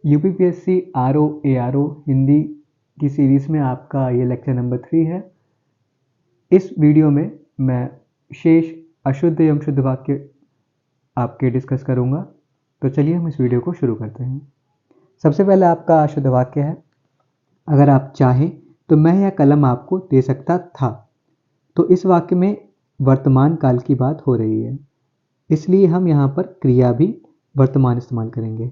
UPPSC RO ARO Hindi की series में आपका ये लेक्चर नंबर 3 है। इस वीडियो में मैं शेष अशुद्ध एवं शुद्ध वाक्य आपके डिस्कस करूँगा। तो चलिए हम इस वीडियो को शुरू करते हैं। सबसे पहले आपका अशुद्ध वाक्य है, अगर आप चाहें तो मैं यह कलम आपको दे सकता था। तो इस वाक्य में वर्तमान काल की बात हो रही है, इसलिए हम यहाँ पर क्रिया भी वर्तमान इस्तेमाल करेंगे।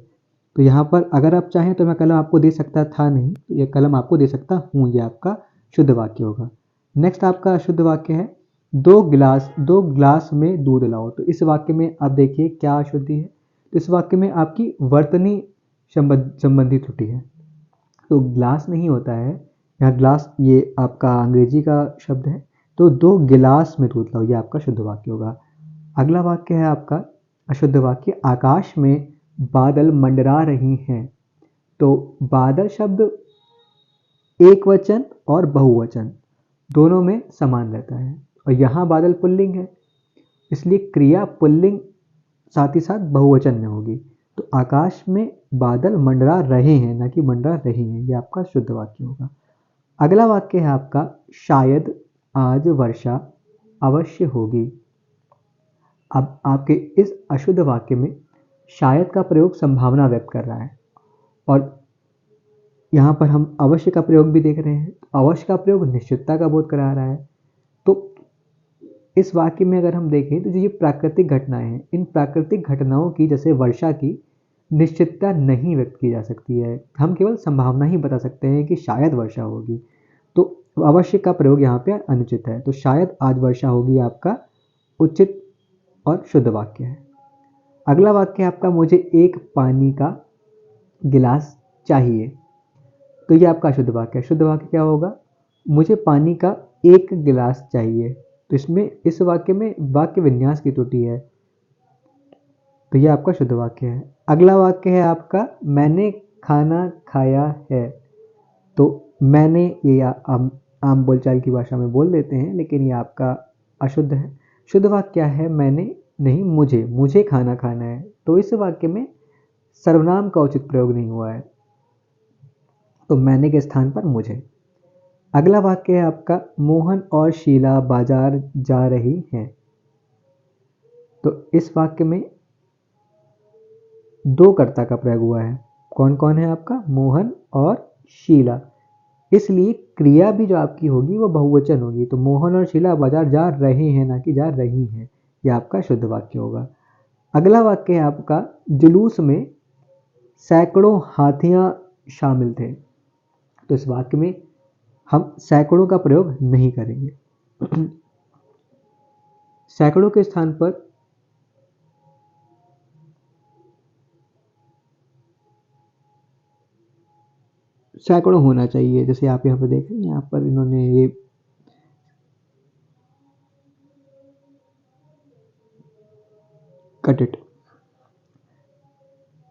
तो यहाँ पर अगर आप चाहें तो मैं कलम आपको दे सकता था नहीं, तो यह कलम आपको दे सकता हूँ, ये आपका शुद्ध वाक्य होगा। नेक्स्ट आपका अशुद्ध वाक्य है, दो गिलास में दूध लाओ। तो इस वाक्य में आप देखिए क्या अशुद्धि है। तो इस वाक्य में आपकी वर्तनी संबंधी त्रुटि है। तो ग्लास नहीं होता है, यहाँ ग्लास ये आपका अंग्रेजी का शब्द है। तो दो गिलास में दूध लाओ, ये आपका शुद्ध वाक्य होगा। अगला वाक्य है आपका अशुद्ध वाक्य, आकाश में बादल मंडरा रही हैं। तो बादल शब्द एक वचन और बहुवचन दोनों में समान रहता है, और यहाँ बादल पुल्लिंग है, इसलिए क्रिया पुल्लिंग साथ ही साथ बहुवचन में होगी। तो आकाश में बादल मंडरा रहे हैं, ना कि मंडरा रही हैं, ये आपका शुद्ध वाक्य होगा। अगला वाक्य है आपका, शायद आज वर्षा अवश्य होगी। अब आपके इस अशुद्ध वाक्य में शायद का प्रयोग संभावना व्यक्त कर रहा है, और यहाँ पर हम अवश्य का प्रयोग भी देख रहे हैं। अवश्य का प्रयोग निश्चितता का बोध करा रहा है। तो इस वाक्य में अगर हम देखें तो ये प्राकृतिक घटनाएं हैं, इन प्राकृतिक घटनाओं की जैसे वर्षा की निश्चितता नहीं व्यक्त की जा सकती है, हम केवल संभावना ही बता सकते हैं कि शायद वर्षा होगी। तो अवश्य का प्रयोग यहाँ पे अनुचित है। तो शायद आज वर्षा होगी आपका उचित और शुद्ध वाक्य है। अगला वाक्य आपका, मुझे एक पानी का गिलास चाहिए। तो ये आपका शुद्ध वाक्य है। शुद्ध वाक्य क्या होगा, मुझे पानी का एक गिलास चाहिए। तो इसमें इस वाक्य में वाक्य विन्यास की त्रुटि है, तो ये आपका शुद्ध वाक्य है। अगला वाक्य है आपका, मैंने खाना खाया है। तो मैंने ये आम बोलचाल की भाषा में बोल देते हैं, लेकिन ये आपका अशुद्ध है। शुद्ध वाक्य क्या है, मैंने नहीं मुझे खाना खाना है। तो इस वाक्य में सर्वनाम का उचित प्रयोग नहीं हुआ है, तो मैंने के स्थान पर मुझे। अगला वाक्य है आपका, मोहन और शीला बाजार जा रही हैं। तो इस वाक्य में दो कर्ता का प्रयोग हुआ है। कौन कौन है आपका, मोहन और शीला, इसलिए क्रिया भी जो आपकी होगी वो बहुवचन होगी। तो मोहन और शीला बाजार जा रहे हैं, ना कि जा रही हैं, ये आपका शुद्ध वाक्य होगा। अगला वाक्य है आपका, जुलूस में सैकड़ों हाथियां शामिल थे। तो इस वाक्य में हम सैकड़ों का प्रयोग नहीं करेंगे। सैकड़ों के स्थान पर सैकड़ों होना चाहिए। जैसे आप यहाँ पर देख रहे हैं, यहाँ पर इन्होंने ये कट इट।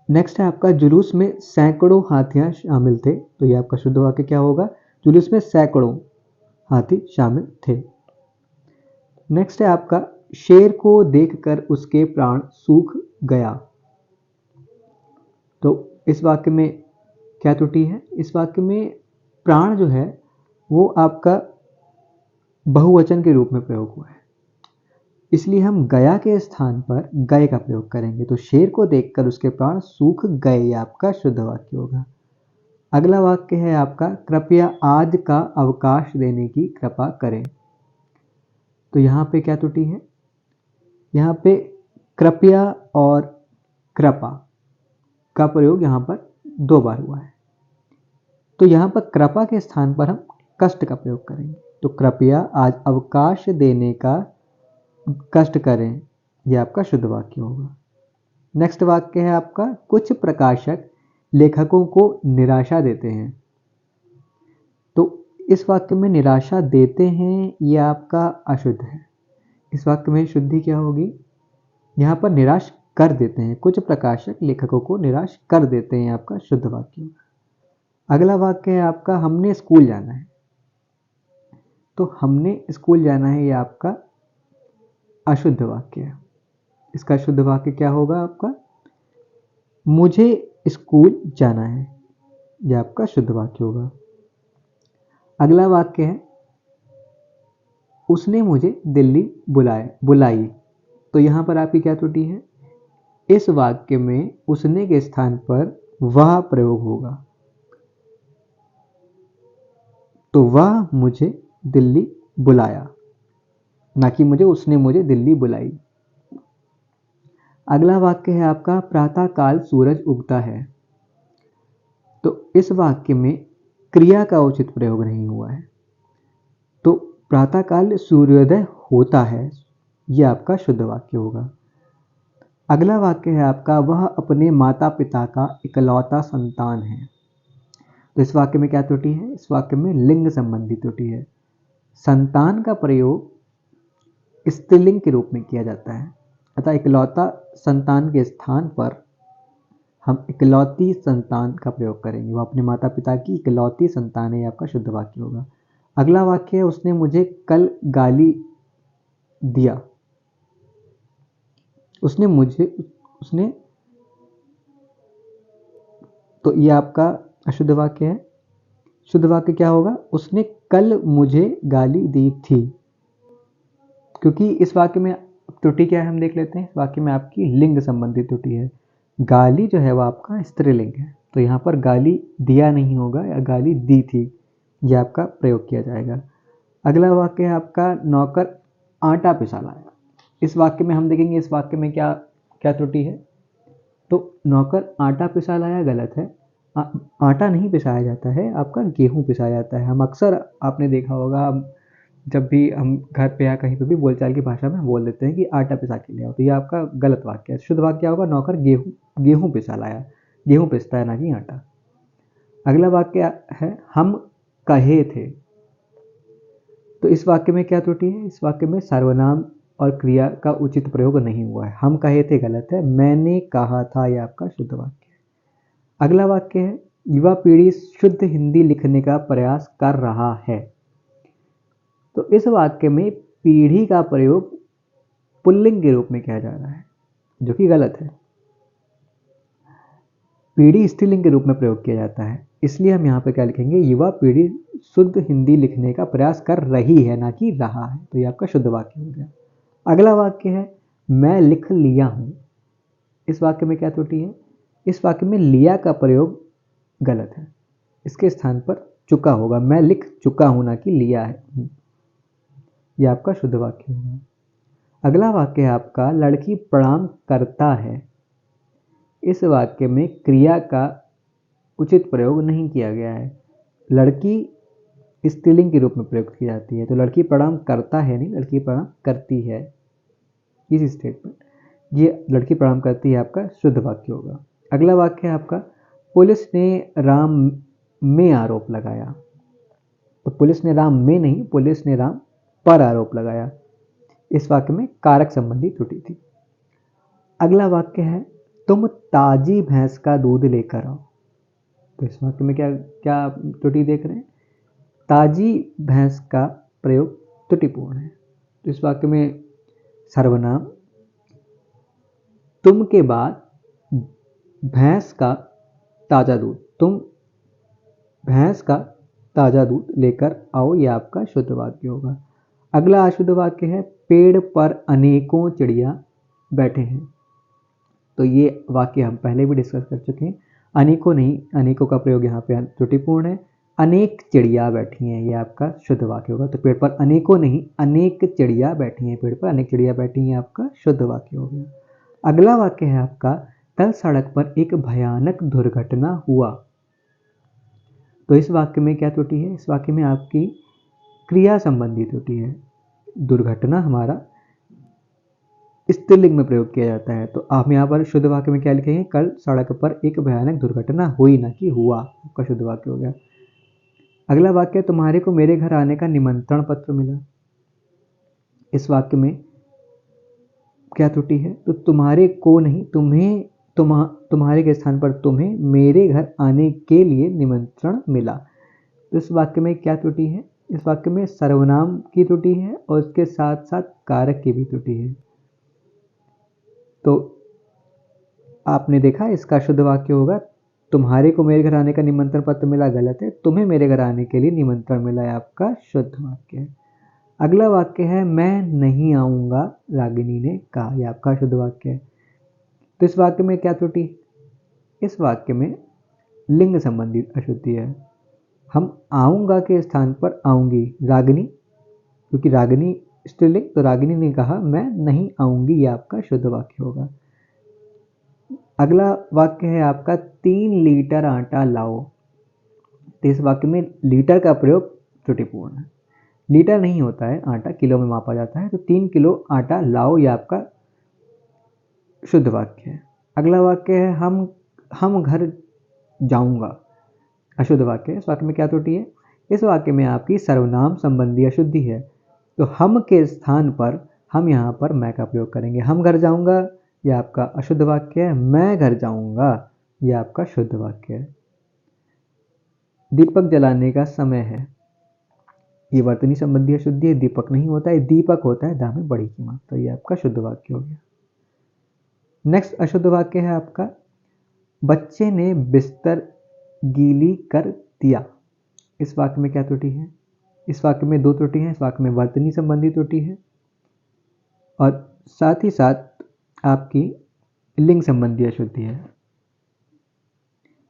नेक्स्ट है आपका, जुलूस में सैकड़ों हाथियां शामिल थे। तो ये आपका शुद्ध वाक्य क्या होगा, जुलूस में सैकड़ों हाथी शामिल थे। नेक्स्ट है आपका, शेर को देखकर उसके प्राण सूख गया। तो इस वाक्य में क्या त्रुटि है, इस वाक्य में प्राण जो है वो आपका बहुवचन के रूप में प्रयोग हुआ है, इसलिए हम गया के स्थान पर गए का प्रयोग करेंगे। तो शेर को देखकर उसके प्राण सूख गए, ये आपका शुद्ध वाक्य होगा। अगला वाक्य है आपका, कृपया आज का अवकाश देने की कृपा करें। तो यहाँ पे क्या त्रुटि है, यहाँ पे कृपया और कृपा का प्रयोग यहाँ पर दो बार हुआ है। तो यहाँ पर कृपा के स्थान पर हम कष्ट का प्रयोग करेंगे। तो कृपया आज अवकाश देने का कष्ट करें, यह आपका शुद्ध वाक्य होगा। नेक्स्ट वाक्य है आपका, कुछ प्रकाशक लेखकों को निराशा देते हैं। तो इस वाक्य में निराशा देते हैं, यह आपका अशुद्ध है। इस वाक्य में शुद्धि क्या होगी, यहाँ पर निराश कर देते हैं, कुछ प्रकाशक लेखकों को निराश कर देते हैं, आपका शुद्ध वाक्य होगा। अगला वाक्य है आपका, हमने स्कूल जाना है। तो हमने स्कूल जाना है, यह आपका अशुद्ध वाक्य है। इसका शुद्ध वाक्य क्या होगा आपका, मुझे स्कूल जाना है, यह आपका शुद्ध वाक्य होगा। अगला वाक्य है उसने मुझे दिल्ली बुलाई। तो यहां पर आपकी क्या त्रुटि है? इस वाक्य में उसने के स्थान पर वह प्रयोग होगा, तो वह मुझे दिल्ली बुलाया, ना कि उसने मुझे दिल्ली बुलाई। अगला वाक्य है आपका प्रातः काल सूरज उगता है। तो इस वाक्य में क्रिया का उचित प्रयोग नहीं हुआ है, तो प्रातः काल सूर्योदय होता है, यह आपका शुद्ध वाक्य होगा। अगला वाक्य है आपका वह अपने माता पिता का इकलौता संतान है। तो इस वाक्य में क्या त्रुटि है? इस वाक्य में लिंग संबंधी त्रुटि है। संतान का प्रयोग स्त्रीलिंग के रूप में किया जाता है, अतः इकलौता संतान के स्थान पर हम इकलौती संतान का प्रयोग करेंगे। वह अपने माता पिता की इकलौती संतान है, यह आपका शुद्ध वाक्य होगा। अगला वाक्य है उसने मुझे कल गाली दिया। उसने तो यह आपका अशुद्ध वाक्य है। शुद्ध वाक्य क्या होगा? उसने कल मुझे गाली दी थी। क्योंकि इस वाक्य में त्रुटि क्या है हम देख लेते हैं। इस वाक्य में आपकी लिंग संबंधी त्रुटि है। गाली जो है वह आपका स्त्रीलिंग है, तो यहाँ पर गाली दिया नहीं होगा या गाली दी थी, यह आपका प्रयोग किया जाएगा। अगला वाक्य है आपका नौकर आटा पिसा लाया। इस वाक्य में हम देखेंगे इस वाक्य में क्या क्या त्रुटि है। तो नौकर आटा पिसा लाया गलत है। आटा नहीं पिसाया जाता है, आपका गेहूं पिसाया जाता है। हम अक्सर आपने देखा होगा, जब भी हम घर पे या कहीं पे भी बोलचाल की भाषा में बोल देते हैं कि आटा पिसा के ले आओ, तो ये आपका गलत वाक्य है। शुद्ध वाक्य क्या होगा? नौकर गेहूं पिसा लाया। गेहूं पिसता है, ना कि आटा। अगला वाक्य है हम कहे थे। तो इस वाक्य में क्या त्रुटि है? इस वाक्य में सर्वनाम और क्रिया का उचित प्रयोग नहीं हुआ है। हम कहे थे गलत है, मैंने कहा था, यह आपका शुद्ध वाक्य है। अगला वाक्य है युवा पीढ़ी शुद्ध हिंदी लिखने का प्रयास कर रहा है। तो इस वाक्य में पीढ़ी का प्रयोग पुल्लिंग के रूप में किया जा रहा है, जो कि गलत है। पीढ़ी स्त्रीलिंग के रूप में प्रयोग किया जाता है, इसलिए हम यहाँ पे क्या लिखेंगे? युवा पीढ़ी शुद्ध हिंदी लिखने का प्रयास कर रही है, ना कि रहा है। तो ये आपका शुद्ध वाक्य हो गया। अगला वाक्य है मैं लिख लिया हूं। इस वाक्य में क्या त्रुटि है? इस वाक्य में लिया का प्रयोग गलत है, इसके स्थान पर चुका होगा। मैं लिख चुका हूं, ना कि लिया है। यह आपका शुद्ध वाक्य होगा। अगला वाक्य है आपका लड़की प्रणाम करता है। इस वाक्य में क्रिया का उचित प्रयोग नहीं किया गया है। लड़की स्त्रीलिंग के रूप में प्रयुक्त की जाती है, तो लड़की प्रणाम करता है नहीं, लड़की प्रणाम करती है। इस स्टेटमेंट ये लड़की प्रणाम करती है आपका शुद्ध वाक्य होगा। अगला वाक्य है आपका पुलिस ने राम में आरोप लगाया। तो पुलिस ने राम में नहीं, पुलिस ने राम पर आरोप लगाया। इस वाक्य में कारक संबंधी त्रुटि थी। अगला वाक्य है तुम ताजी भैंस का दूध लेकर आओ। तो इस वाक्य में क्या क्या त्रुटि देख रहे हैं? ताजी भैंस का प्रयोग त्रुटिपूर्ण है। तो इस वाक्य में सर्वनाम तुम के बाद भैंस का ताजा दूध, तुम भैंस का ताजा दूध लेकर आओ, यह आपका शुद्ध वाक्य होगा। अगला अशुद्ध वाक्य है पेड़ पर अनेकों चिड़िया बैठे हैं। तो ये वाक्य हम पहले भी डिस्कस कर चुके हैं। अनेकों नहीं, अनेकों का प्रयोग यहाँ पे त्रुटिपूर्ण है। अनेक चिड़िया बैठी हैं, ये आपका शुद्ध वाक्य होगा। तो पेड़ पर अनेकों नहीं, अनेक चिड़िया बैठी हैं। पेड़ पर अनेक चिड़िया बैठी हैं, आपका शुद्ध वाक्य हो गया। अगला वाक्य है आपका कल सड़क पर एक भयानक दुर्घटना हुआ। तो इस वाक्य में क्या त्रुटि है? इस वाक्य में आपकी क्रिया संबंधी त्रुटि है। दुर्घटना हमारा स्त्रीलिंग में प्रयोग किया जाता है, तो आप यहाँ पर शुद्ध वाक्य में क्या लिखेंगे? कल सड़क पर एक भयानक दुर्घटना हुई, ना कि हुआ। आपका शुद्ध वाक्य हो गया। अगला वाक्य तुम्हारे को मेरे घर आने का निमंत्रण पत्र मिला। इस वाक्य में क्या त्रुटि है? तो तुम्हारे को नहीं, तुम्हें, तुम्हारे के स्थान पर तुम्हें मेरे घर आने के लिए निमंत्रण मिला। तो इस वाक्य में क्या त्रुटि है? इस वाक्य में सर्वनाम की त्रुटि है और इसके साथ साथ कारक की भी त्रुटि है। तो आपने देखा इसका शुद्ध वाक्य होगा तुम्हारे को मेरे घर आने का निमंत्रण पत्र मिला, गलत है। तुम्हें मेरे घर आने के लिए निमंत्रण मिला है आपका शुद्ध वाक्य है। अगला वाक्य है मैं नहीं आऊँगा, रागिनी ने कहा, यह आपका शुद्ध वाक्य है। तो इस वाक्य में क्या त्रुटि? इस वाक्य में लिंग संबंधी अशुद्धि है। हम आऊँगा के स्थान पर आऊँगी, रागिनी, क्योंकि रागिनी स्त्रीलिंग, तो रागिनी ने कहा मैं नहीं आऊँगी, यह आपका शुद्ध वाक्य होगा। अगला वाक्य है आपका 3 लीटर आटा लाओ। तो इस वाक्य में लीटर का प्रयोग त्रुटिपूर्ण है। लीटर नहीं होता है, आटा किलो में मापा जाता है। तो 3 किलो आटा लाओ, यह आपका शुद्ध वाक्य है। अगला वाक्य है हम घर जाऊंगा, अशुद्ध वाक्य है। इस वाक्य में क्या त्रुटि है? इस वाक्य में आपकी सर्वनाम संबंधी अशुद्धि है। तो हम के स्थान पर हम यहाँ पर मैं का प्रयोग करेंगे। हम घर जाऊंगा, यह आपका अशुद्ध वाक्य है। मैं घर जाऊंगा, यह आपका शुद्ध वाक्य है। दीपक जलाने का समय है, ये वर्तनी संबंधी अशुद्धि है। दीपक नहीं होता है, दीपक होता है, दा में बड़ी की मात्रा, ये आपका शुद्ध वाक्य हो गया। नेक्स्ट अशुद्ध वाक्य है आपका बच्चे ने बिस्तर गीली कर दिया। इस वाक्य में क्या त्रुटि है? इस वाक्य में 2 त्रुटि है। इस वाक्य में वर्तनी संबंधी त्रुटि है और साथ ही साथ आपकी लिंग संबंधी अशुद्धि है।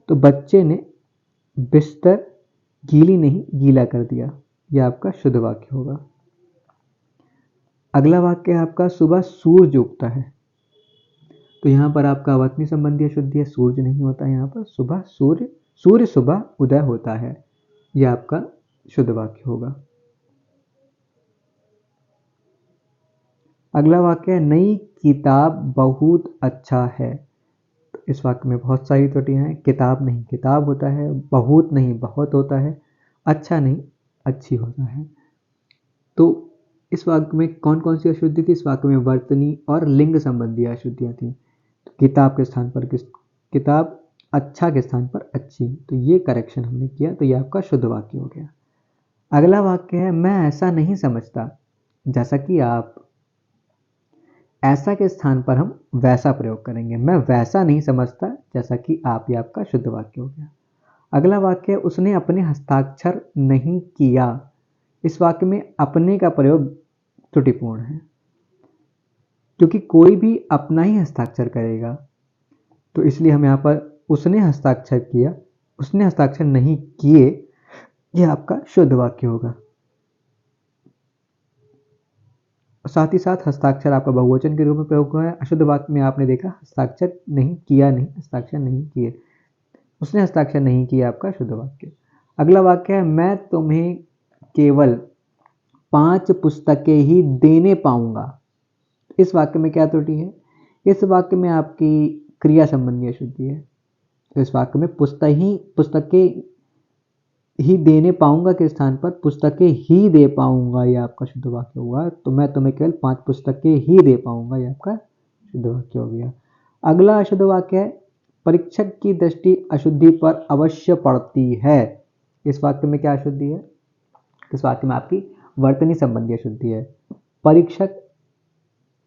तो बच्चे ने बिस्तर गीली नहीं गीला कर दिया, यह आपका शुद्ध वाक्य होगा। अगला वाक्य है आपका सुबह सूरज उगता है। तो यहाँ पर आपका वर्तनी संबंधी अशुद्धि है, सूर्य नहीं होता है यहाँ पर। सुबह सूर्य सुबह उदय होता है, यह आपका शुद्ध वाक्य होगा। अगला वाक्य है नई किताब बहुत अच्छा है। तो इस वाक्य में बहुत सारी त्रुटियां हैं। किताब नहीं किताब होता है, बहुत नहीं बहुत होता है, अच्छा नहीं अच्छी होता है। तो इस वाक्य में कौन कौन सी अशुद्धि थी? इस वाक्य में वर्तनी और लिंग संबंधी अशुद्धियां थी। तो किताब के स्थान पर किताब, अच्छा के स्थान पर अच्छी, तो ये करेक्शन हमने किया, तो ये आपका शुद्ध वाक्य हो गया। अगला वाक्य है मैं ऐसा नहीं समझता, जैसा कि आप, ऐसा के स्थान पर हम वैसा प्रयोग करेंगे। मैं वैसा नहीं समझता जैसा कि आप, ये आपका शुद्ध वाक्य हो गया। अगला वाक्य है उसने अपने हस्ताक्षर नहीं किया। इस वाक्य में अपने का प्रयोग त्रुटिपूर्ण है, क्योंकि कोई भी अपना ही हस्ताक्षर करेगा, तो इसलिए हम यहाँ पर उसने हस्ताक्षर किया, उसने हस्ताक्षर नहीं किए, यह आपका शुद्ध वाक्य होगा। साथ ही साथ हस्ताक्षर आपका बहुवचन के रूप में प्रयोग हुआ है। अशुद्ध वाक्य में आपने देखा हस्ताक्षर नहीं किया, नहीं हस्ताक्षर नहीं किए, उसने हस्ताक्षर नहीं किया, आपका शुद्ध वाक्य। अगला वाक्य है मैं तुम्हें केवल 5 पुस्तकें ही देने पाऊंगा। इस वाक्य में क्या त्रुटि है? इस वाक्य में आपकी क्रिया संबंधी अशुद्धि है। इस वाक्य में पुस्तकें ही देने पाऊंगा के स्थान पर पुस्तकें ही दे पाऊंगा, यह आपका शुद्ध वाक्य होगा। तो मैं तुम्हें केवल 5 पुस्तकें ही दे पाऊंगा, यह आपका शुद्ध वाक्य हो गया। अगला अशुद्ध वाक्य है परीक्षक की दृष्टि अशुद्धि पर अवश्य पड़ती है। इस वाक्य में क्या अशुद्धि है? इस वाक्य में आपकी वर्तनी संबंधी अशुद्धि है। परीक्षक,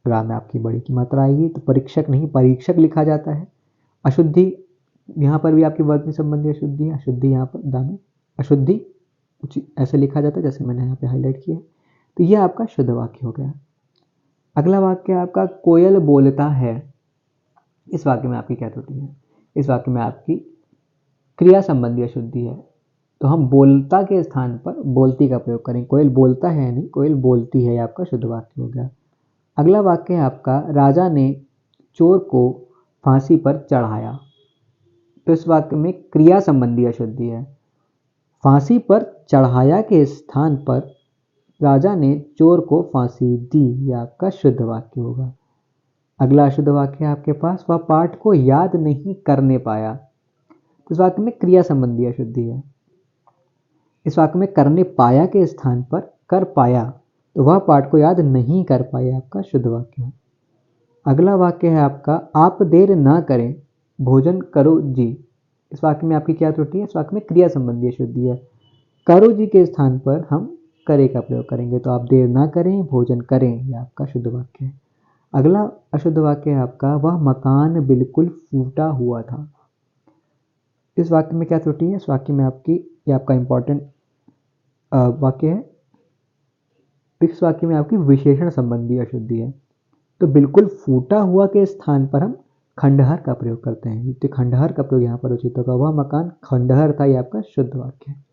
रा में आपकी बड़ी की मात्रा आएगी, तो परीक्षक नहीं परीक्षक लिखा जाता है। अशुद्धि यहाँ पर भी आपकी वर्तनी संबंधी अशुद्धि है। अशुद्धि यहाँ पर दा में अशुद्धि ऐसे लिखा जाता है जैसे मैंने यहाँ पे हाईलाइट किया है। तो यह आपका शुद्ध वाक्य हो गया। अगला वाक्य आपका कोयल बोलता है। इस वाक्य में आपकी क्या त्रुटि है? इस वाक्य में आपकी क्रिया संबंधी अशुद्धि है। तो हम बोलता के स्थान पर बोलती का प्रयोग करें। कोयल बोलता है नहीं, कोयल बोलती है, आपका शुद्ध वाक्य हो गया। अगला वाक्य है आपका राजा ने चोर को फांसी पर चढ़ाया। तो इस वाक्य में क्रिया संबंधी अशुद्धि है। फांसी पर चढ़ाया के स्थान पर राजा ने चोर को फांसी दी, यह आपका शुद्ध वाक्य होगा। अगला शुद्ध वाक्य है आपके पास वह पाठ को याद नहीं करने पाया। इस वाक्य में क्रिया संबंधी अशुद्धि है। इस वाक्य में करने पाया के स्थान पर कर पाया, तो वह पाठ को याद नहीं कर पाया, आपका शुद्ध वाक्य है। अगला वाक्य है आपका आप देर ना करें, भोजन करो जी। इस वाक्य में आपकी क्या त्रुटि है? इस वाक्य में क्रिया संबंधी अशुद्धि है। करो जी के स्थान पर हम करे का प्रयोग करेंगे, तो आप देर ना करें भोजन करें, यह आपका शुद्ध वाक्य है। अगला अशुद्ध वाक्य है आपका वह मकान बिल्कुल फूटा हुआ था। इस वाक्य में क्या त्रुटि है? इस वाक्य में आपकी, ये आपका इंपॉर्टेंट वाक्य है, इस वाक्य में आपकी विशेषण संबंधी अशुद्धि है। तो बिल्कुल फूटा हुआ के स्थान पर हम खंडहर का प्रयोग करते हैं, तो खंडहर का प्रयोग यहाँ पर उचित होगा। वह मकान खंडहर था, ये आपका शुद्ध वाक्य है।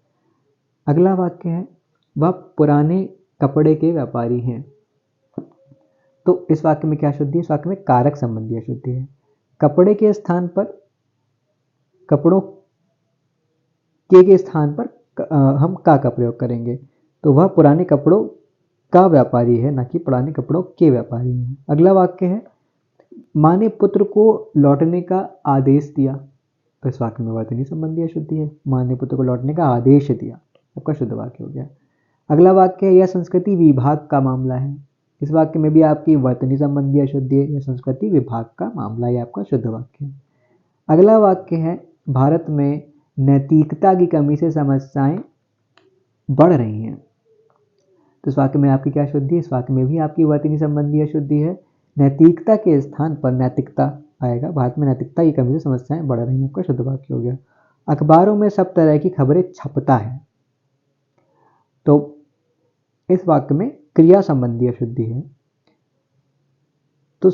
अगला वाक्य है, वह पुराने कपड़े के व्यापारी हैं। तो इस वाक्य में क्या अशुद्धि है? इस वाक्य में कारक संबंधी अशुद्धि है। कपड़े के स्थान पर, कपड़ों के स्थान पर हम का प्रयोग करेंगे, तो वह पुराने कपड़ों का व्यापारी है, ना कि पुराने कपड़ों के व्यापारी हैं। अगला वाक्य है, माँ ने पुत्र को लौटने का आदेश दिया। तो इस वाक्य में वर्तनी संबंधी अशुद्धि है, माँ ने पुत्र को लौटने का आदेश दिया, आपका शुद्ध वाक्य हो गया। अगला वाक्य है, यह संस्कृति विभाग का मामला है। इस वाक्य में भी आपकी वर्तनी संबंधी अशुद्धि है, यह संस्कृति विभाग का मामला है, आपका शुद्ध वाक्य है। अगला वाक्य है, भारत में नैतिकता की कमी से समस्याएं बढ़ रही हैं। तो इस वाक्य में आपकी क्या अशुद्धि है? इस वाक्य में भी आपकी वर्तनी संबंधी अशुद्धि है। नैतिकता के स्थान पर नैतिकता आएगा। भारत में नैतिकता की कमी से समस्याएं बढ़ रही हैं, आपका शुद्ध वाक्य हो गया। अखबारों में सब तरह की खबरें छपता है। तो इस वाक्य में क्रिया संबंधी अशुद्धि है। तो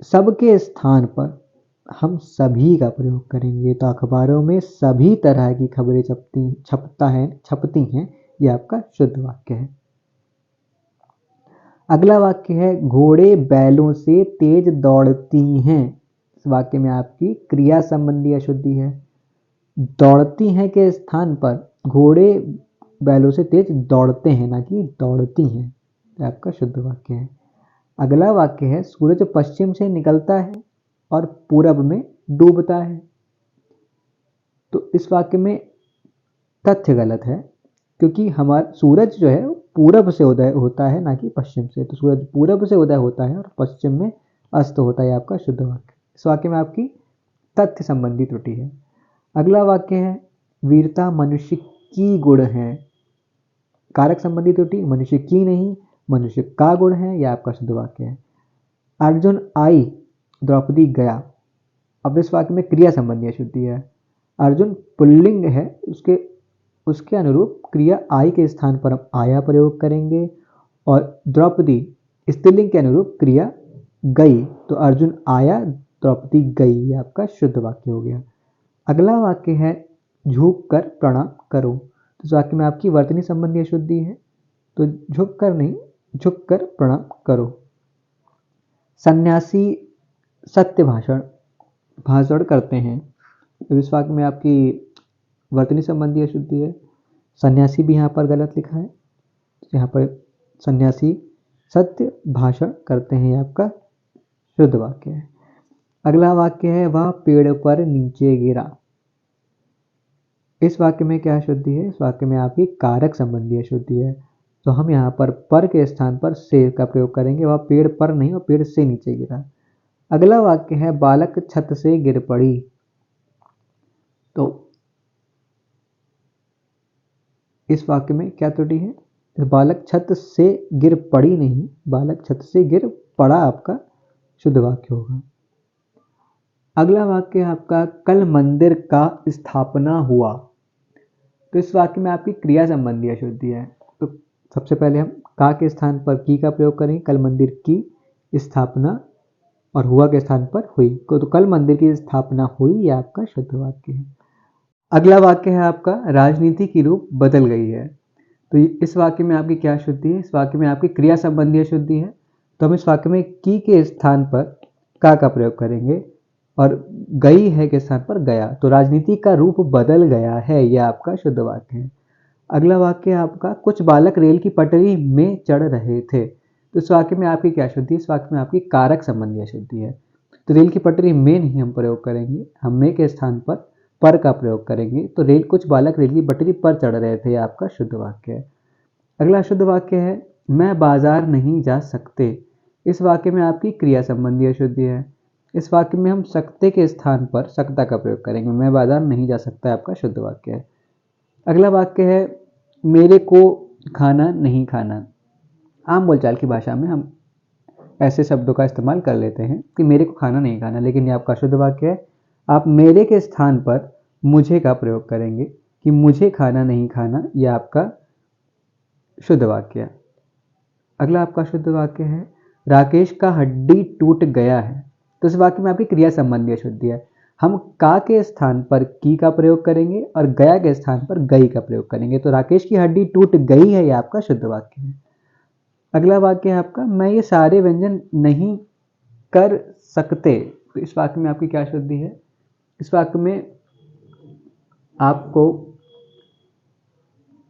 सबके स्थान पर हम सभी का प्रयोग करेंगे। तो अखबारों में सभी तरह की खबरें छपती हैं, ये आपका शुद्ध वाक्य है। अगला वाक्य है, घोड़े बैलों से तेज दौड़ती हैं। इस वाक्य में आपकी क्रिया संबंधी अशुद्धि है। दौड़ती हैं के स्थान पर घोड़े बैलों से तेज दौड़ते हैं, ना कि दौड़ती हैं, ये आपका शुद्ध वाक्य है। अगला वाक्य है, सूरज पश्चिम से निकलता है और पूरब में डूबता है। तो इस वाक्य में तथ्य गलत है, क्योंकि हमारा सूरज जो है पूरब से उदय होता है, ना कि पश्चिम से। तो सूरज पूरब से उदय होता है और पश्चिम में अस्त होता है, आपका शुद्ध वाक्य। इस वाक्य में आपकी तथ्य संबंधी त्रुटि है। अगला वाक्य है, वीरता मनुष्य की गुण है। कारक संबंधी त्रुटि, मनुष्य की नहीं, मनुष्य का गुण है, यह आपका शुद्ध वाक्य है। अर्जुन आई, द्रौपदी गया। अब इस वाक्य में क्रिया संबंधी अशुद्धि है। अर्जुन पुल्लिंग है, उसके अनुरूप क्रिया आई के स्थान पर हम आया प्रयोग करेंगे, और द्रौपदी स्त्रीलिंग के अनुरूप क्रिया गई। तो अर्जुन आया, द्रौपदी गई, ये आपका शुद्ध वाक्य हो गया। अगला वाक्य है, झुक कर प्रणाम करो। तो इस वाक्य में आपकी वर्तनी संबंधी अशुद्धि है। तो झुक कर नहीं, झुक कर प्रणाम करो। सन्यासी सत्य भाषण करते हैं। तो इस वाक्य में आपकी वर्तनी संबंधी अशुद्धि है। सन्यासी भी यहाँ पर गलत लिखा है, यहाँ पर सन्यासी सत्य भाषण करते हैं, आपका शुद्ध वाक्य है। अगला वाक्य है, वह पेड़ पर नीचे गिरा। इस वाक्य में क्या अशुद्धि है? इस वाक्य में आपकी कारक संबंधी अशुद्धि है। तो हम यहाँ पर के स्थान पर से का प्रयोग करेंगे। वह पेड़ पर नहीं, और पेड़ से नीचे गिरा। अगला वाक्य है, बालक छत से गिर पड़ी। तो इस वाक्य में क्या त्रुटि है? बालक छत से गिर पड़ी नहीं, बालक छत से गिर पड़ा, आपका शुद्ध वाक्य होगा। अगला वाक्य है आपका, कल मंदिर का स्थापना हुआ। तो इस वाक्य में आपकी क्रिया संबंधी अशुद्धि है। तो सबसे पहले हम का के स्थान पर की का प्रयोग करेंगे। कल मंदिर की स्थापना, और हुआ के स्थान पर हुई। तो कल मंदिर की स्थापना हुई, यह आपका शुद्ध वाक्य है। अगला वाक्य है आपका, राजनीति की रूप बदल गई है। तो इस वाक्य में आपकी क्या अशुद्धि है? इस वाक्य में आपकी क्रिया संबंधी अशुद्धि है। तो हम इस वाक्य में की के स्थान पर का प्रयोग करेंगे, और गई है के स्थान पर गया। तो राजनीति का रूप बदल गया है, यह आपका शुद्ध वाक्य है। अगला वाक्य है आपका, कुछ बालक रेल की पटरी में चढ़ रहे थे। तो इस वाक्य में आपकी क्या अशुद्धि है? इस वाक्य में आपकी कारक संबंधी अशुद्धि है। तो रेल की पटरी में नहीं हम प्रयोग करेंगे, हम में के स्थान पर का प्रयोग करेंगे। तो कुछ बालक रेल की पटरी पर चढ़ रहे थे, आपका शुद्ध वाक्य है। अगला शुद्ध वाक्य है, मैं बाजार नहीं जा सकते। इस वाक्य में आपकी क्रिया संबंधी अशुद्धि है। इस वाक्य में हम सकते के स्थान पर सकता का प्रयोग करेंगे। मैं बाजार नहीं जा सकता, आपका शुद्ध वाक्य है। अगला वाक्य है, मेरे को खाना नहीं खाना। आम बोलचाल की भाषा में हम ऐसे शब्दों का इस्तेमाल कर लेते हैं कि मेरे को खाना नहीं खाना, लेकिन ये आपका शुद्ध वाक्य है। आप मेरे के स्थान पर मुझे का प्रयोग करेंगे कि मुझे खाना नहीं खाना, यह आपका शुद्ध वाक्य है। अगला आपका शुद्ध वाक्य है राकेश का हड्डी टूट गया है। तो इस वाक्य में आपकी क्रिया संबंधी अशुद्धि है। हम का के स्थान पर की का प्रयोग करेंगे और गया के स्थान पर गई का प्रयोग करेंगे। तो राकेश की हड्डी टूट गई है, यह आपका शुद्ध वाक्य है। अगला वाक्य है आपका मैं ये सारे व्यंजन नहीं कर सकते। तो इस वाक्य में आपकी क्या शुद्धि है? इस वाक्य में आपको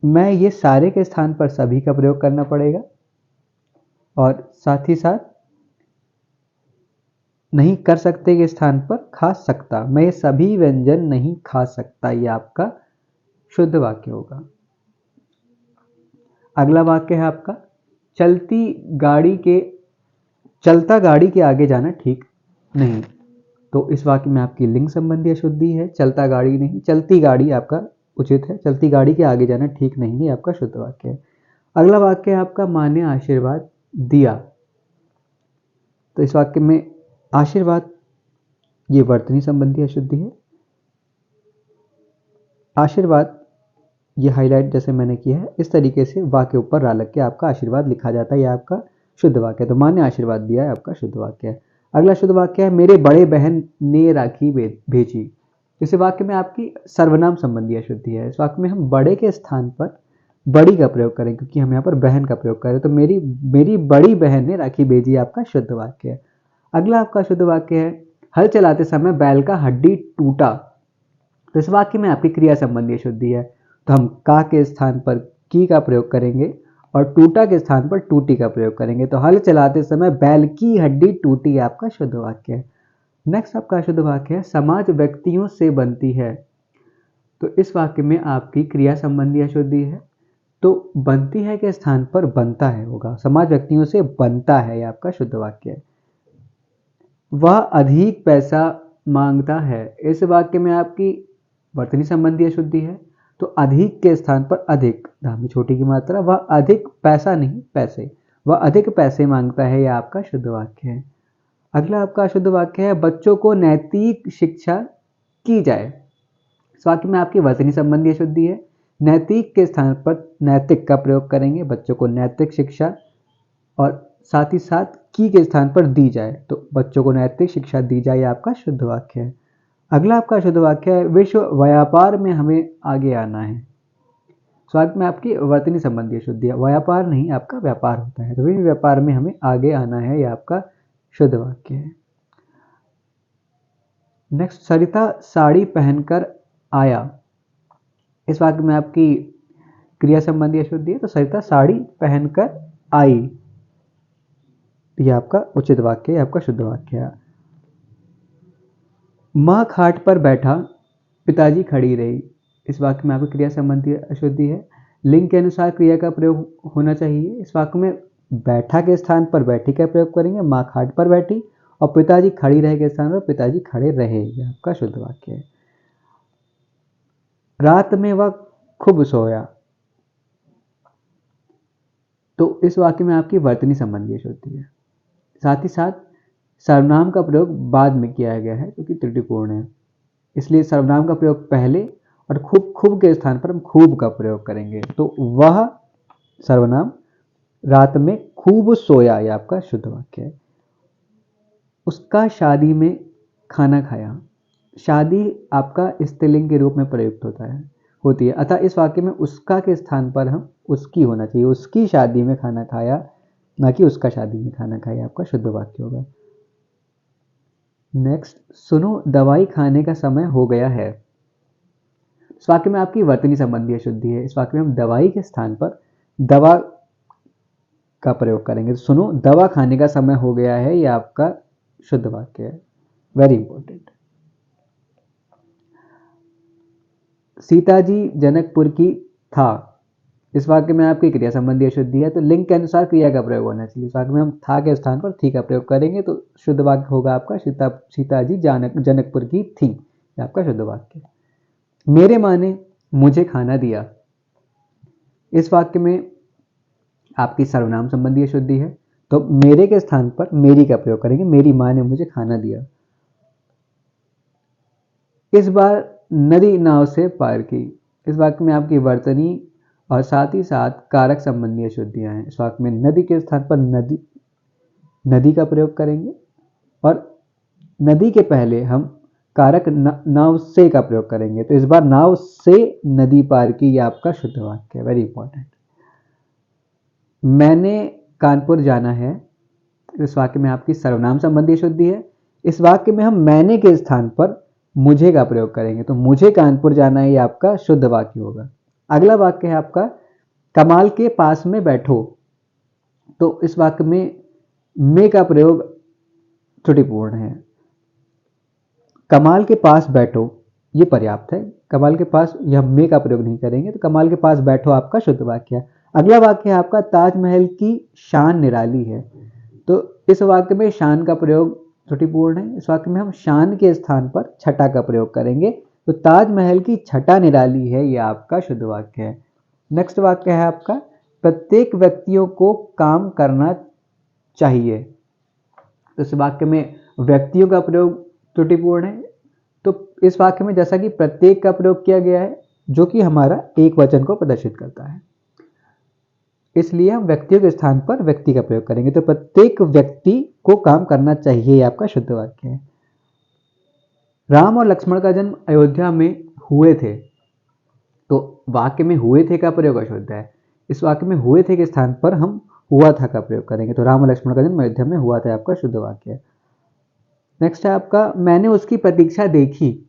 मैं ये सारे के स्थान पर सभी का प्रयोग करना पड़ेगा और साथ ही साथ नहीं कर सकते के स्थान पर खा सकता। मैं ये सभी व्यंजन नहीं खा सकता, ये आपका शुद्ध वाक्य होगा। अगला वाक्य है आपका चलता गाड़ी के आगे जाना ठीक नहीं। तो इस वाक्य में आपकी लिंग संबंधी अशुद्धि है। चलता गाड़ी नहीं, चलती गाड़ी आपका उचित है। चलती गाड़ी के आगे जाना ठीक नहीं है, आपका शुद्ध वाक्य है। अगला वाक्य है आपका माँ ने आशीर्वाद दिया। तो इस वाक्य में आशीर्वाद ये वर्तनी संबंधी अशुद्धि है। आशीर्वाद ये हाईलाइट जैसे मैंने किया है, इस तरीके से वाक्य ऊपर रा लग के आपका आशीर्वाद लिखा जाता है, यह आपका शुद्ध वाक्य है। तो माँ ने आशीर्वाद दिया है, आपका शुद्ध वाक्य है। अगला शुद्ध वाक्य है मेरे बड़े बहन ने राखी भेजी। इस वाक्य में आपकी सर्वनाम संबंधी अशुद्धि है। इस वाक्य में हम बड़े के स्थान पर बड़ी का प्रयोग करें, क्योंकि हम यहाँ पर बहन का प्रयोग करें। तो मेरी बड़ी बहन ने राखी भेजी, आपका शुद्ध वाक्य है। अगला आपका शुद्ध वाक्य है हल चलाते समय बैल का हड्डी टूटा। तो इस वाक्य में आपकी क्रिया संबंधी अशुद्धि है। तो हम का के स्थान पर की का प्रयोग करेंगे और टूटा के स्थान पर टूटी का प्रयोग करेंगे। तो हल चलाते समय बैल की हड्डी टूटी, आपका शुद्ध वाक्य है। नेक्स्ट आपका शुद्ध वाक्य है समाज व्यक्तियों से बनती है। तो इस वाक्य में आपकी क्रिया संबंधी अशुद्धि है। तो बनती है के स्थान पर बनता है होगा। समाज व्यक्तियों से बनता है, यह आपका शुद्ध वाक्य है। वह अधिक पैसा मांगता है। इस वाक्य में आपकी वर्तनी संबंधी अशुद्धि है। तो अधिक के स्थान पर अधिक, धामी छोटी की मात्रा, वह अधिक पैसा नहीं पैसे, वह अधिक पैसे मांगता है, यह आपका शुद्ध वाक्य है। अगला आपका शुद्ध वाक्य है बच्चों को नैतिक शिक्षा की जाए। इस वाक्य में आपकी वर्तनी संबंधी अशुद्धि है। नैतिक के स्थान पर नैतिक का प्रयोग करेंगे, बच्चों को नैतिक शिक्षा, और साथ ही साथ की के स्थान पर दी जाए। तो बच्चों को नैतिक शिक्षा दी जाए, यह आपका शुद्ध वाक्य है। अगला आपका शुद्ध वाक्य है विश्व व्यापार में हमें आगे आना है। स्वागत में आपकी वर्तनी संबंधी अशुद्धि है। व्यापार नहीं, आपका व्यापार होता है। तो विश्व व्यापार में हमें आगे आना है, यह आपका शुद्ध वाक्य है। नेक्स्ट सरिता साड़ी पहनकर आया। इस वाक्य में आपकी क्रिया संबंधी अशुद्धि है। तो सरिता साड़ी पहनकर आई, यह आपका उचित वाक्य है, आपका शुद्ध वाक्य है। माँ खाट पर बैठा, पिताजी खड़ी रही। इस वाक्य में आपकी क्रिया संबंधी अशुद्धि है। लिंग के अनुसार क्रिया का प्रयोग होना चाहिए। इस वाक्य में बैठा के स्थान पर बैठी का प्रयोग करेंगे, माँ खाट पर बैठी, और पिताजी खड़ी रहे के स्थान पर पिताजी खड़े रहे, यह आपका शुद्ध वाक्य है। रात में वह खूब सोया। तो इस वाक्य में आपकी वर्तनी संबंधी अशुद्धि है। साथ ही साथ सर्वनाम का प्रयोग बाद में किया गया है, जो कि त्रुटिपूर्ण है। इसलिए सर्वनाम का प्रयोग पहले और खूब खूब के स्थान पर हम खूब का प्रयोग करेंगे। तो वह सर्वनाम रात में खूब सोया, यह आपका शुद्ध वाक्य है। उसका शादी में खाना खाया। शादी आपका स्त्रीलिंग के रूप में प्रयुक्त होती है। अतः इस वाक्य में उसका के स्थान पर हम उसकी होना चाहिए। उसकी शादी में खाना खाया, ना कि उसका शादी में खाना खाया, आपका शुद्ध वाक्य होगा। नेक्स्ट सुनो दवाई खाने का समय हो गया है। इस वाक्य में आपकी वर्तनी संबंधी अशुद्धि है। इस वाक्य में हम दवाई के स्थान पर दवा का प्रयोग करेंगे। सुनो दवा खाने का समय हो गया है, यह आपका शुद्ध वाक्य है। Very important. सीता जी जनकपुर की था। इस वाक्य में आपकी क्रिया संबंधी अशुद्धि है। तो लिंग के अनुसार क्रिया का प्रयोग होना चाहिए। इस वाक्य में हम था के स्थान पर थी का प्रयोग करेंगे। तो शुद्ध वाक्य होगा आपका सीता जी जनकपुर की थी, यह आपका शुद्ध वाक्य है। मेरे माँ ने मुझे खाना दिया। इस वाक्य में आपकी सर्वनाम संबंधी अशुद्धि है। तो मेरे के स्थान पर मेरी का प्रयोग करेंगे, मेरी माँ ने मुझे खाना दिया। इस बार नदी नाव से पार की। इस वाक्य में आपकी वर्तनी और साथ ही साथ कारक संबंधी अशुद्धियां हैं। इस वाक्य में नदी के स्थान पर नदी का प्रयोग करेंगे और नदी के पहले हम कारक नाव से का प्रयोग करेंगे। तो इस बार नाव से नदी पार की, यह आपका शुद्ध वाक्य है, वेरी इंपॉर्टेंट। मैंने कानपुर जाना है। इस वाक्य में आपकी सर्वनाम संबंधी अशुद्धि है। इस वाक्य में हम मैंने के स्थान पर मुझे का प्रयोग करेंगे। तो मुझे कानपुर जाना है, यह आपका शुद्ध वाक्य होगा। अगला वाक्य है आपका कमाल के पास में बैठो। तो इस वाक्य में का प्रयोग त्रुटिपूर्ण है। कमाल के पास बैठो ये पर्याप्त है। कमाल के पास यह में का प्रयोग नहीं करेंगे। तो कमाल के पास बैठो आपका शुद्ध वाक्य है। अगला वाक्य है आपका ताजमहल की शान निराली है। तो इस वाक्य में शान का प्रयोग त्रुटिपूर्ण है। इस वाक्य में हम शान के स्थान पर छटा का प्रयोग करेंगे। तो ताजमहल की छटा निराली है, यह आपका शुद्ध वाक्य है। नेक्स्ट वाक्य है आपका प्रत्येक व्यक्तियों को काम करना चाहिए। तो इस वाक्य में व्यक्तियों का प्रयोग त्रुटिपूर्ण है। तो इस वाक्य में जैसा कि प्रत्येक का प्रयोग किया गया है, जो कि हमारा एक वचन को प्रदर्शित करता है, इसलिए हम व्यक्तियों के स्थान पर व्यक्ति का प्रयोग करेंगे। तो प्रत्येक व्यक्ति को काम करना चाहिए, यह आपका शुद्ध वाक्य है। राम और लक्ष्मण का जन्म अयोध्या में हुए थे। तो वाक्य में हुए थे का प्रयोग अशुद्ध है। इस वाक्य में हुए थे के स्थान पर हम हुआ था का प्रयोग करेंगे। तो राम और लक्ष्मण का जन्म अयोध्या में हुआ था, आपका शुद्ध वाक्य है। नेक्स्ट है आपका मैंने उसकी प्रतीक्षा देखी।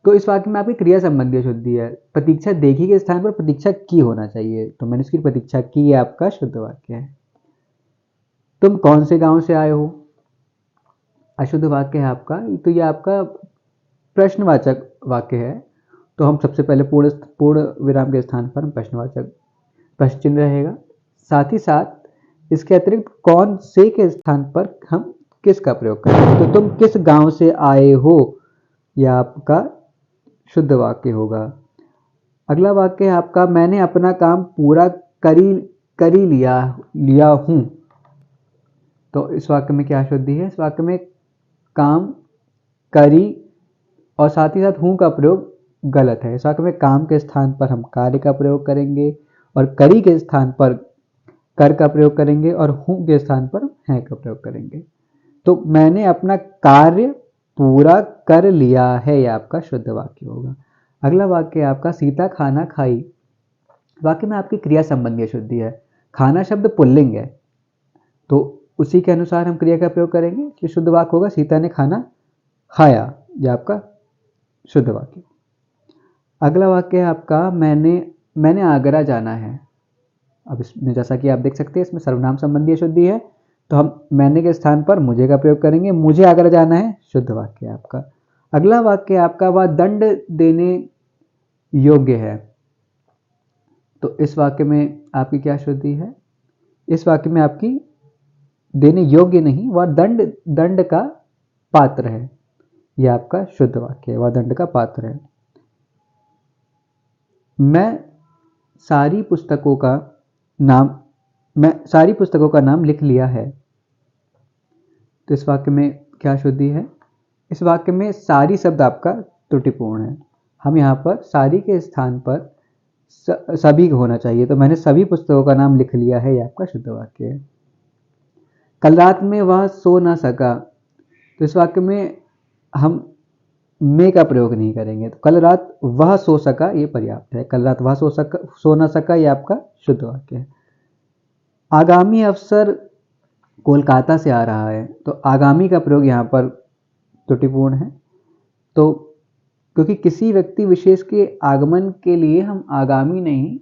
तो इस वाक्य में आपकी क्रिया संबंधी अशुद्धि है। प्रतीक्षा देखी के स्थान पर प्रतीक्षा की होना चाहिए। तो मैंने उसकी प्रतीक्षा की, ये आपका शुद्ध वाक्य है। तुम कौन से गांव से आए हो, अशुद्ध वाक्य है आपका। तो ये आपका प्रश्नवाचक वाक्य है। तो हम सबसे पहले पूर्ण विराम के स्थान पर प्रश्नवाचक प्रश्न चिन्ह रहेगा। साथ ही साथ इसके अतिरिक्त कौन से के स्थान पर हम किस का प्रयोग करेंगे। तो तुम किस गांव से आए हो, यह आपका शुद्ध वाक्य होगा। अगला वाक्य है आपका मैंने अपना काम पूरा करी लिया हूं। तो इस वाक्य में क्या अशुद्धि है। इस वाक्य में काम करी और साथ ही साथ हूं का प्रयोग गलत है। इस वाक्य में काम के स्थान पर हम कार्य का प्रयोग करेंगे और करी के स्थान पर कर का प्रयोग करेंगे और हूं के स्थान पर है का प्रयोग करेंगे। तो मैंने अपना कार्य पूरा कर लिया है, यह आपका शुद्ध वाक्य होगा। अगला वाक्य आपका सीता खाना खाई। वाक्य में आपकी क्रिया संबंधी अशुद्धि है। खाना शब्द पुल्लिंग है, तो उसी के अनुसार हम क्रिया का प्रयोग करेंगे। कि शुद्ध वाक्य होगा सीता ने खाना खाया, यह आपका शुद्ध वाक्य। अगला वाक्य है आपका मैंने आगरा जाना है। अब इसमें जैसा कि आप देख सकते हैं इसमें सर्वनाम संबंधी अशुद्धि है। तो हम मैंने के स्थान पर मुझे का प्रयोग करेंगे। मुझे आगरा जाना है, शुद्ध वाक्य है आपका। अगला वाक्य आपका वह दंड देने योग्य है। तो इस वाक्य में आपकी क्या शुद्धि है। इस वाक्य में आपकी देने योग्य नहीं, वह दंड का पात्र है, यह आपका शुद्ध वाक्य है। वह दंड का पात्र है। मैं सारी पुस्तकों का नाम लिख लिया है। तो इस वाक्य में क्या शुद्धि है। इस वाक्य में सारी शब्द आपका त्रुटिपूर्ण है। हम यहाँ पर सारी के स्थान पर सभी होना चाहिए। तो मैंने सभी पुस्तकों का नाम लिख लिया है, यह आपका शुद्ध वाक्य है। कल रात में वह सो ना सका। तो इस वाक्य में हम में का प्रयोग नहीं करेंगे। तो कल रात वह सो सका, ये पर्याप्त है। कल रात वह सो ना सका, ये आपका शुद्ध वाक्य है। आगामी अवसर कोलकाता से आ रहा है। तो आगामी का प्रयोग यहाँ पर त्रुटिपूर्ण है। तो क्योंकि किसी व्यक्ति विशेष के आगमन के लिए हम आगामी नहीं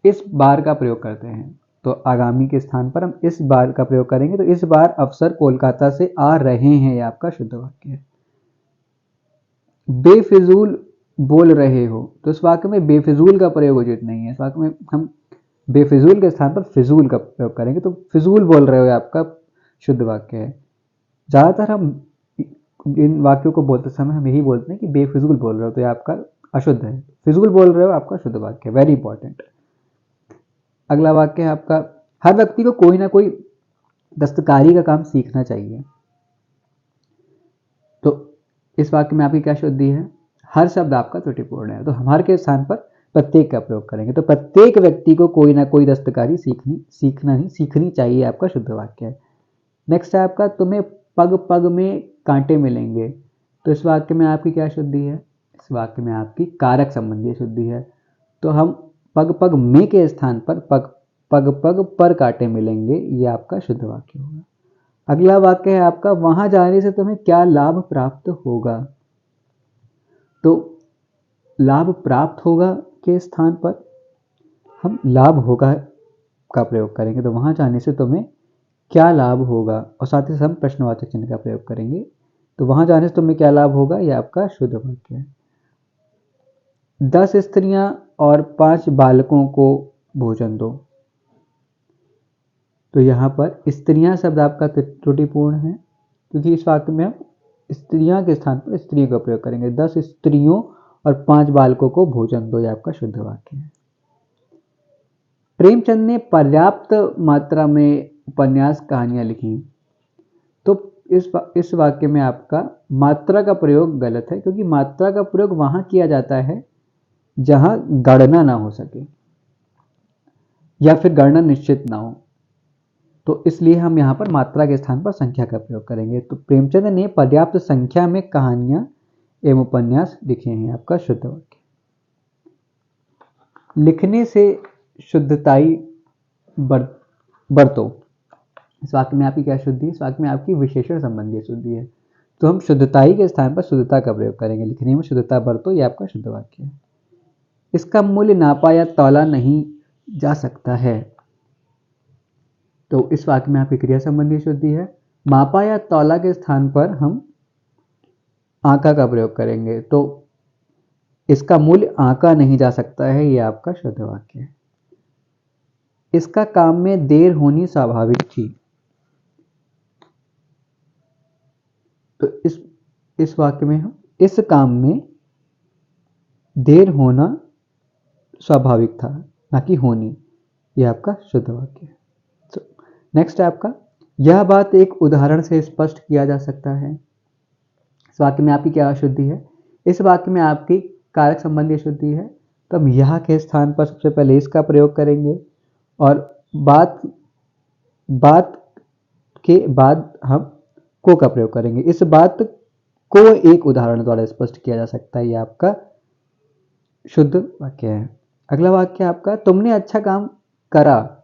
इस बार का प्रयोग करते हैं। तो आगामी के स्थान पर हम इस बार का प्रयोग करेंगे। तो इस बार अफसर कोलकाता से आ रहे हैं, यह आपका शुद्ध वाक्य है। बेफिजूल बोल रहे हो। तो इस वाक्य में बेफिजूल का प्रयोग उचित नहीं है। इस वाक्य में हम बेफिजूल के स्थान पर फिजूल का प्रयोग करेंगे। तो फिजूल बोल रहे हो, आपका शुद्ध वाक्य है। ज़्यादातर हम इन वाक्यों को बोलते समय हम यही बोलते हैं कि बेफिजूल बोल रहे हो, तो ये आपका अशुद्ध है। फिजूल बोल रहे हो आपका शुद्ध वाक्य है, वेरी इंपॉर्टेंट। अगला वाक्य है आपका हर व्यक्ति को कोई ना कोई दस्तकारी का काम सीखना चाहिए। तो इस वाक्य में आपकी क्या शुद्धि है। हर शब्द आपका त्रुटिपूर्ण है, तो हर के स्थान पर प्रत्येक का प्रयोग करेंगे। तो प्रत्येक व्यक्ति को कोई ना कोई दस्तकारी सीखनी चाहिए, आपका शुद्ध वाक्य है। नेक्स्ट है आपका तुम्हें पग पग में कांटे मिलेंगे। तो इस वाक्य में आपकी क्या शुद्धि है? इस वाक्य में आपकी कारक संबंधी शुद्धि है। तो हम पग पग में के स्थान पर पग पग पर कांटे मिलेंगे, ये आपका शुद्ध वाक्य होगा। अगला वाक्य है आपका वहां जाने से तुम्हें क्या लाभ प्राप्त होगा। तो लाभ प्राप्त होगा के स्थान पर हम लाभ होगा का प्रयोग करेंगे। तो वहां जाने से तुम्हें क्या लाभ होगा, और साथ ही हम प्रश्नवाचक चिन्ह का प्रयोग करेंगे। तो वहां जाने से तुम्हें क्या लाभ होगा, यह आपका शुद्ध वाक्य है। 10 स्त्रियां और 5 बालकों को भोजन दो। तो यहाँ पर स्त्रियां शब्द आपका त्रुटिपूर्ण है, क्योंकि इस वाक्य में हम स्त्रियां के स्थान पर स्त्री का प्रयोग करेंगे। 10 स्त्रियों और 5 बालकों को भोजन दो, यह आपका शुद्ध वाक्य है। प्रेमचंद ने पर्याप्त मात्रा में उपन्यास कहानियां लिखी। तो इस वाक्य में आपका मात्रा का प्रयोग गलत है, क्योंकि मात्रा का प्रयोग वहां किया जाता है जहां गणना ना हो सके या फिर गणना निश्चित ना हो। तो इसलिए हम यहाँ पर मात्रा के स्थान पर संख्या का प्रयोग करेंगे। तो प्रेमचंद ने पर्याप्त संख्या में कहानियां एवं उपन्यास लिखे हैं, आपका शुद्ध वाक्य। लिखने से शुद्धताई बरतो। इस वाक्य में आपकी क्या शुद्धि है? इस वाक्य में आपकी विशेषण संबंधी शुद्धि है। तो हम शुद्धताई के स्थान पर शुद्धता का प्रयोग करेंगे। लिखने में शुद्धता बरतो, यह आपका शुद्ध वाक्य है। इसका मूल्य नापा या तौला नहीं जा सकता है। तो इस वाक्य में आपकी क्रिया संबंधी शुद्धि है। मापा या तौला के स्थान पर हम आंका का प्रयोग करेंगे। तो इसका मूल्य आंका नहीं जा सकता है, यह आपका शुद्ध वाक्य है। इसका काम में देर होनी स्वाभाविक थी। तो इस वाक्य में हम इस काम में देर होना स्वाभाविक था, ना कि होनी, यह आपका शुद्ध वाक्य है। नेक्स्ट है आपका यह बात एक उदाहरण से स्पष्ट किया जा सकता है। इस वाक्य में आपकी क्या शुद्धि है? इस वाक्य में आपकी कारक संबंधी शुद्धि है। तो हम यह के स्थान पर सबसे पहले इसका प्रयोग करेंगे और बात के बाद हम को का प्रयोग करेंगे। इस बात को एक उदाहरण द्वारा स्पष्ट किया जा सकता है, यह आपका शुद्ध वाक्य है। अगला वाक्य आपका तुमने अच्छा काम करा।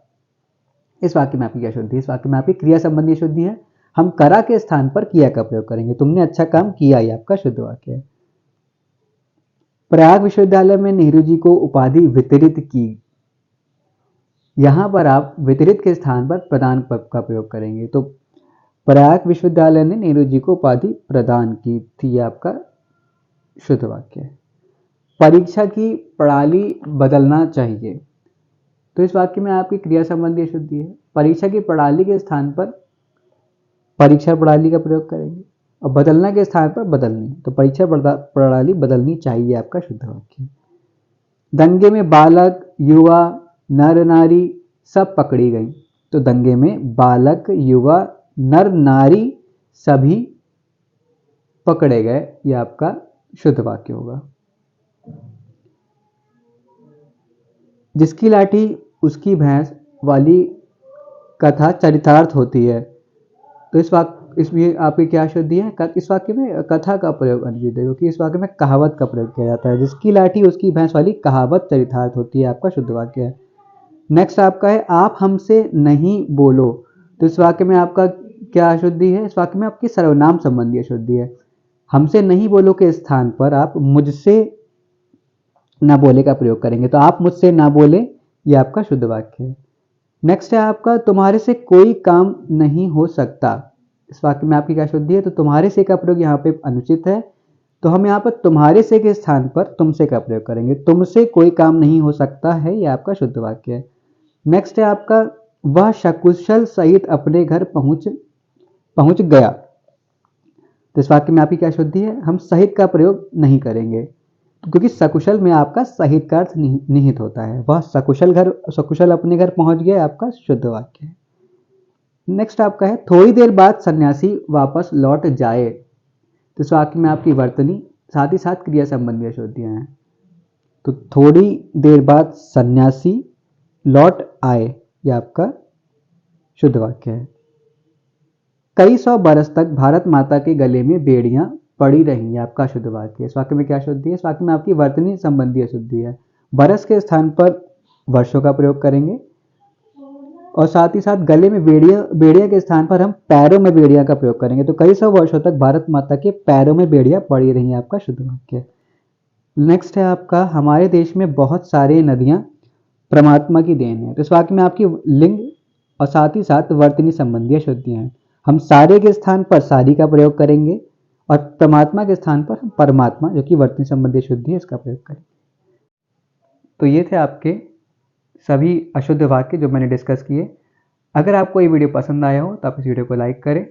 इस वाक्य में आपकी क्या शुद्धि है? इस वाक्य में आपकी क्रिया संबंधी शुद्धि है। हम करा के स्थान पर किया का प्रयोग करेंगे। तुमने अच्छा काम किया, यह आपका शुद्ध वाक्य है। प्रयाग विश्वविद्यालय में नेहरू जी को उपाधि वितरित की। यहां पर आप वितरित के स्थान पर प्रदान का प्रयोग करेंगे। तो प्रयाग विश्वविद्यालय ने नेहरू जी को उपाधि प्रदान की थी, यह आपका शुद्ध वाक्य है। परीक्षा की प्रणाली बदलना चाहिए। तो इस वाक्य में आपकी क्रिया संबंधी शुद्धि है। परीक्षा की प्रणाली के स्थान पर परीक्षा प्रणाली का प्रयोग करेंगे और बदलना के स्थान पर बदलनी। तो परीक्षा प्रणाली बदलनी चाहिए, आपका शुद्ध वाक्य है। दंगे में बालक युवा नर नारी सब पकड़ी गई। तो दंगे में बालक युवा नर नारी सभी पकड़े गए, यह आपका शुद्ध वाक्य होगा। जिसकी लाठी उसकी भैंस वाली कथा चरितार्थ होती है। तो इसमें आपकी क्या शुद्धि है? इस वाक्य में कथा का प्रयोग अनुचित है, क्योंकि इस वाक्य में कहावत का प्रयोग किया जाता है। जिसकी लाठी उसकी भैंस वाली कहावत चरितार्थ होती है, आपका शुद्ध वाक्य है। नेक्स्ट आपका है आप हमसे नहीं बोलो। तो इस वाक्य में आपका क्या शुद्धि है? इस वाक्य में आपकी सर्वनाम संबंधी शुद्धि है। हमसे नहीं बोलो के स्थान पर आप मुझसे ना बोले का प्रयोग करेंगे। तो आप मुझसे ना बोले, यह आपका शुद्ध वाक्य है। नेक्स्ट है आपका तुम्हारे से कोई काम नहीं हो सकता। इस वाक्य में आपकी क्या शुद्धि है? तो तुम्हारे से का प्रयोग यहाँ पे अनुचित है। तो हम यहाँ पर तुम्हारे से के स्थान पर तुमसे का प्रयोग करेंगे। तुमसे कोई काम नहीं हो सकता है, यह आपका शुद्ध वाक्य है। नेक्स्ट है आपका वह सकुशल सहित अपने घर पहुंच गया। तो इस वाक्य में आपकी क्या शुद्धि है? हम सहित का प्रयोग नहीं करेंगे, क्योंकि सकुशल में आपका सहित का अर्थ निहित होता है। वह सकुशल अपने घर पहुंच गया, आपका शुद्ध वाक्य है। नेक्स्ट आपका है थोड़ी देर बाद सन्यासी वापस लौट जाए। तो इस वाक्य में आपकी वर्तनी साथ ही साथ क्रिया संबंधी अशुद्धियाँ हैं। तो थोड़ी देर बाद सन्यासी लौट आए, ये आपका शुद्ध वाक्य है। कई सौ बरस तक भारत माता के गले में बेड़ियां पड़ी रही, ये आपका शुद्ध वाक्य है। इस वाक्य में क्या अशुद्धि है? इस वाक्य में आपकी वर्तनी संबंधी अशुद्धि है। बरस के स्थान पर वर्षों का प्रयोग करेंगे और साथ ही साथ गले में बेड़िया के स्थान पर हम पैरों में बेड़िया का प्रयोग करेंगे। तो कई सौ वर्षों तक भारत माता के पैरों में बेड़िया पड़ी रही, आपका शुद्ध वाक्य। नेक्स्ट है आपका, हमारे देश में बहुत सारी नदियां परमात्मा की देन है। तो इस वाक्य में आपकी लिंग और साथ ही साथ वर्तनी संबंधी अशुद्धियां हैं। हम सारे के स्थान पर सारी का प्रयोग करेंगे और परमात्मा के स्थान पर हम परमात्मा, जो कि वर्तनी संबंधी अशुद्धि है, इसका प्रयोग करेंगे। तो ये थे आपके सभी अशुद्ध वाक्य जो मैंने डिस्कस किए। अगर आपको ये वीडियो पसंद आया हो तो आप इस वीडियो को लाइक करें